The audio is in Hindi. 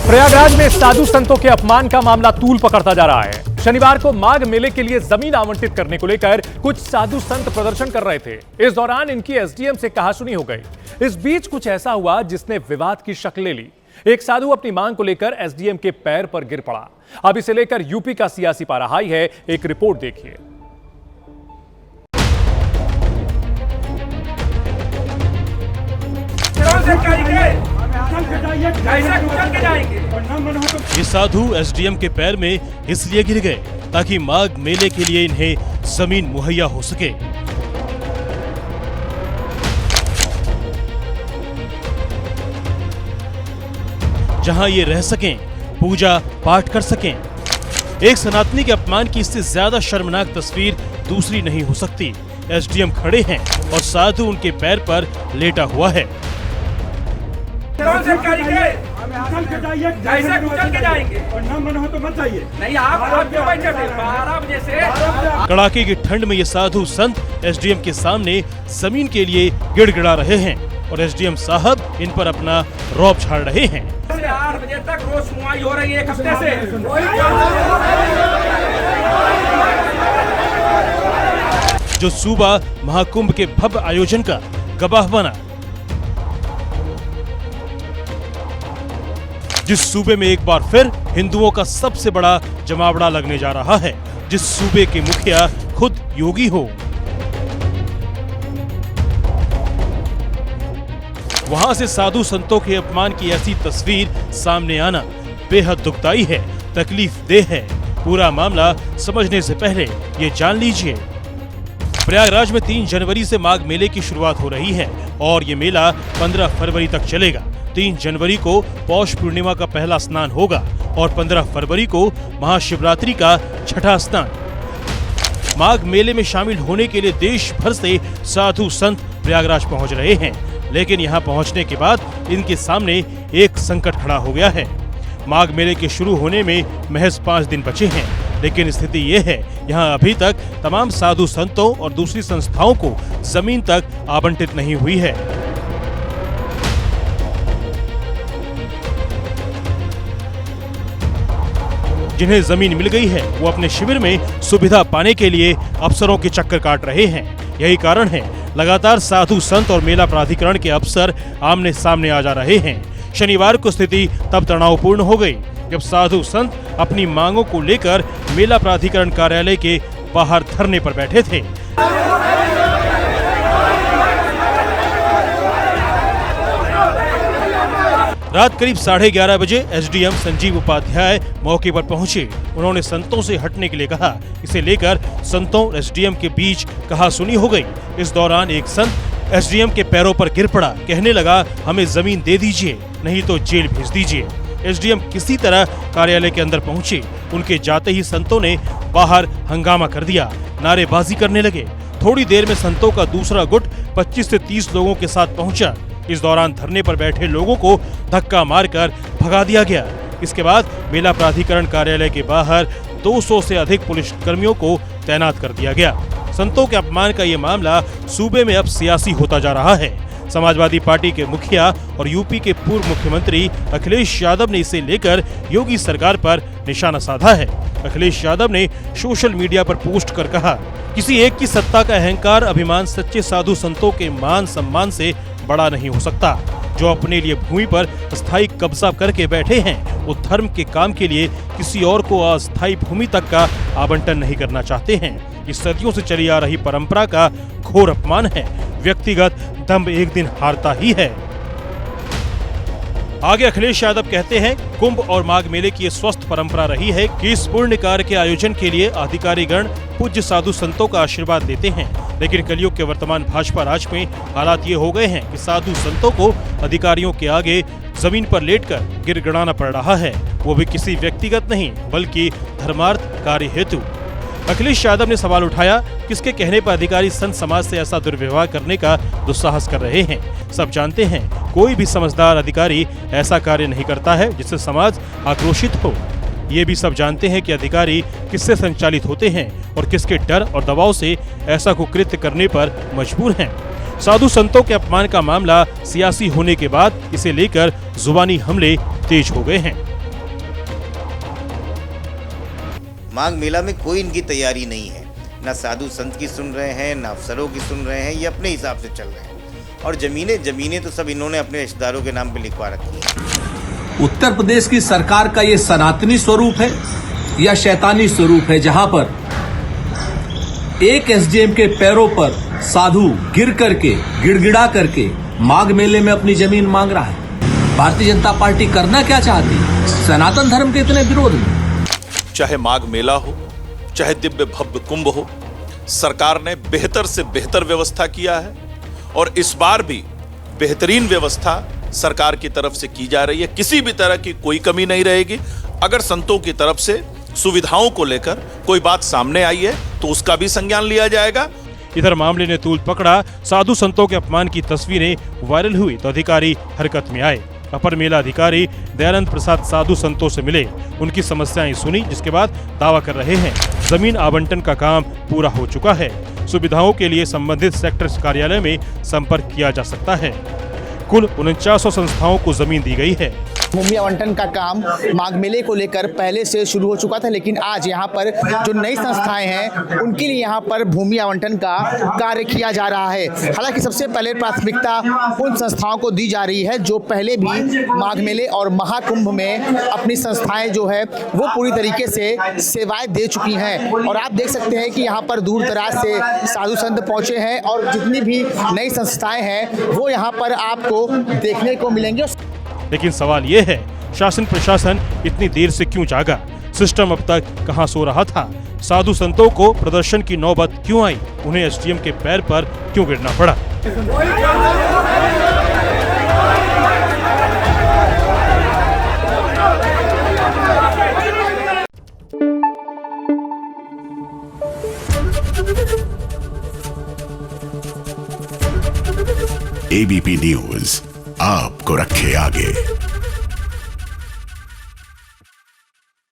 प्रयागराज में साधु संतों के अपमान का मामला तूल पकड़ता जा रहा है। शनिवार को माघ मेले के लिए जमीन आवंटित करने को लेकर कुछ साधु संत प्रदर्शन कर रहे थे। इस दौरान इनकी एसडीएम से कहासुनी हो गई। इस बीच कुछ ऐसा हुआ जिसने विवाद की शक्ल ले ली। एक साधु अपनी मांग को लेकर एसडीएम के पैर पर गिर पड़ा। अब इसे लेकर यूपी का सियासी पारा हाई है। एक रिपोर्ट देखिए। ये साधु एसडीएम के पैर में इसलिए गिर गए ताकि माघ मेले के लिए इन्हें जमीन मुहैया हो सके। जहां ये रह सकें, पूजा पाठ कर सकें। एक सनातनी के अपमान की इससे ज्यादा शर्मनाक तस्वीर दूसरी नहीं हो सकती। एसडीएम खड़े हैं और साधु उनके पैर पर लेटा हुआ है। कड़ाके की ठंड में ये साधु संत एसडीएम के सामने जमीन के लिए गिड़गिड़ा रहे हैं और एसडीएम साहब इन पर अपना रौब झाड़ रहे हैं। 8 बजे तक रोज सुनवाई हो रही है, एक हफ्ते से। जो सूबा महाकुंभ के भव्य आयोजन का गवाह बना, जिस सूबे में एक बार फिर हिंदुओं का सबसे बड़ा जमावड़ा लगने जा रहा है, जिस सूबे के मुखिया खुद योगी हो, वहां से साधु संतों के अपमान की ऐसी तस्वीर सामने आना बेहद दुखदाई है, तकलीफ देह है। पूरा मामला समझने से पहले ये जान लीजिए। प्रयागराज में 3 जनवरी से माघ मेले की शुरुआत हो रही है और ये मेला 15 फरवरी तक चलेगा। 3 जनवरी को पौष पूर्णिमा का पहला स्नान होगा और 15 फरवरी को महाशिवरात्रि का छठा स्नान। माघ मेले में शामिल होने के लिए देश भर से साधु संत प्रयागराज पहुंच रहे हैं, लेकिन यहां पहुंचने के बाद इनके सामने एक संकट खड़ा हो गया है। माघ मेले के शुरू होने में महज 5 दिन बचे हैं, लेकिन स्थिति ये है, यहां अभी तक तमाम साधु संतों और दूसरी संस्थाओं को जमीन तक आवंटित नहीं हुई है। जिन्हें जमीन मिल गई है वो अपने शिविर में सुविधा पाने के लिए अफसरों के चक्कर काट रहे हैं। यही कारण है लगातार साधु संत और मेला प्राधिकरण के अफसर आमने सामने आ जा रहे हैं। शनिवार को स्थिति तब तनावपूर्ण हो गई जब साधु संत अपनी मांगों को लेकर मेला प्राधिकरण कार्यालय के बाहर धरने पर बैठे थे। रात करीब 11:30 बजे एसडीएम संजीव उपाध्याय मौके पर पहुंचे। उन्होंने संतों से हटने के लिए कहा। इसे लेकर संतों और एसडीएम के बीच कहासुनी हो गई। इस दौरान एक संत एसडीएम के पैरों पर गिर पड़ा, कहने लगा, हमें जमीन दे दीजिए, नहीं तो जेल भेज दीजिए। एसडीएम किसी तरह कार्यालय के अंदर पहुंचे। उनके जाते ही संतों ने बाहर हंगामा कर दिया, नारेबाजी करने लगे। थोड़ी देर में संतों का दूसरा गुट 25 से 30 लोगों के साथ पहुंचा। इस दौरान धरने पर बैठे लोगों को धक्का मारकर भगा दिया गया। इसके बाद मेला प्राधिकरण कार्यालय के बाहर 200 से अधिक पुलिस कर्मियों को तैनात कर दिया गया। संतों के अपमान का ये मामला सूबे में अब सियासी होता जा रहा है। समाजवादी पार्टी के मुखिया और यूपी के पूर्व मुख्यमंत्री अखिलेश यादव ने इसे लेकर योगी सरकार पर निशाना साधा है। अखिलेश यादव ने सोशल मीडिया पर पोस्ट कर कहा, किसी एक की सत्ता का अहंकार अभिमान सच्चे साधु संतों के मान सम्मान से बड़ा नहीं हो सकता। जो अपने लिए भूमि पर अस्थायी कब्जा करके बैठे हैं, वो धर्म के काम के लिए किसी और को अस्थायी भूमि तक का आवंटन नहीं करना चाहते हैं। इस सदियों से चली आ रही परंपरा का घोर अपमान है। व्यक्तिगत दम्भ एक दिन हारता ही है। आगे अखिलेश यादव कहते हैं, कुंभ और माघ मेले की स्वस्थ परंपरा रही है कि इस पुण्य कार्य के आयोजन के लिए अधिकारीगण पूज्य साधु संतों का आशीर्वाद लेते हैं। लेकिन कलयुग के वर्तमान भाजपा राज में हालात ये हो गए हैं कि साधु संतों को अधिकारियों के आगे जमीन पर लेटकर गिड़गिड़ाना पड़ रहा है, वो भी किसी व्यक्तिगत नहीं बल्कि धर्मार्थ कार्य हेतु। अखिलेश यादव ने सवाल उठाया, किसके कहने पर अधिकारी संत समाज से ऐसा दुर्व्यवहार करने का दुस्साहस कर रहे हैं। सब जानते हैं कोई भी समझदार अधिकारी ऐसा कार्य नहीं करता है जिससे समाज आक्रोशित हो। ये भी सब जानते हैं कि अधिकारी किससे संचालित होते हैं और किसके डर और दबाव से ऐसा कुकृत्य करने पर मजबूर हैं। साधु संतों के अपमान का मामला सियासी होने के बाद इसे लेकर जुबानी हमले तेज हो गए हैं। माघ मेला में कोई इनकी तैयारी नहीं है, ना साधु संत की सुन रहे हैं, ना अफसरों की सुन रहे हैं, ये अपने हिसाब से चल रहे हैं। और जमीनें तो सब इन्होंने अपने रिश्तेदारों के नाम पे लिखवा रखी हैं। उत्तर प्रदेश की सरकार का ये सनातनी स्वरूप है या शैतानी स्वरूप है, जहां पर एक एसडीएम के पैरों पर साधु गिर करके गिड़गिड़ा करके माघ मेले में अपनी जमीन मांग रहा है। भारतीय जनता पार्टी करना क्या चाहती है सनातन धर्म के इतने विरोध में? चाहे माघ मेला हो, चाहे दिव्य भव्य कुंभ हो, सरकार ने बेहतर से बेहतर व्यवस्था किया है और इस बार भी बेहतरीन व्यवस्था सरकार की तरफ से की जा रही है। किसी भी तरह की कोई कमी नहीं रहेगी। अगर संतों की तरफ से सुविधाओं को लेकर कोई बात सामने आई है तो उसका भी संज्ञान लिया जाएगा। इधर मामले ने तूल पकड़ा। साधु संतों के अपमान की तस्वीरें वायरल हुई तो अधिकारी हरकत में आए। अपर मेला अधिकारी दयानंद प्रसाद साधु संतों से मिले, उनकी समस्याएं सुनी, जिसके बाद दावा कर रहे हैं जमीन आवंटन का काम पूरा हो चुका है। सुविधाओं के लिए संबंधित सेक्टर कार्यालय में संपर्क किया जा सकता है। कुल 49 संस्थाओं को जमीन दी गई है। भूमि आवंटन का काम माघ मेले को लेकर पहले से शुरू हो चुका था, लेकिन आज यहाँ पर जो नई संस्थाएं हैं उनके लिए यहाँ पर भूमि आवंटन का कार्य किया जा रहा है। हालांकि सबसे पहले प्राथमिकता उन संस्थाओं को दी जा रही है जो पहले भी माघ मेले और महाकुंभ में अपनी संस्थाएं जो है वो पूरी तरीके से सेवाएं दे चुकी हैं। और आप देख सकते हैं कि यहाँ पर दूर दराज से साधु संत पहुँचे हैं और जितनी भी नई संस्थाएं हैं वो यहाँ पर आपको देखने को मिलेंगे। लेकिन सवाल ये है, शासन प्रशासन इतनी देर से क्यों जागा? सिस्टम अब तक कहां सो रहा था? साधु संतों को प्रदर्शन की नौबत क्यों आई? उन्हें एसडीएम के पैर पर क्यों गिरना पड़ा? एबीपी न्यूज आपको रखे आगे।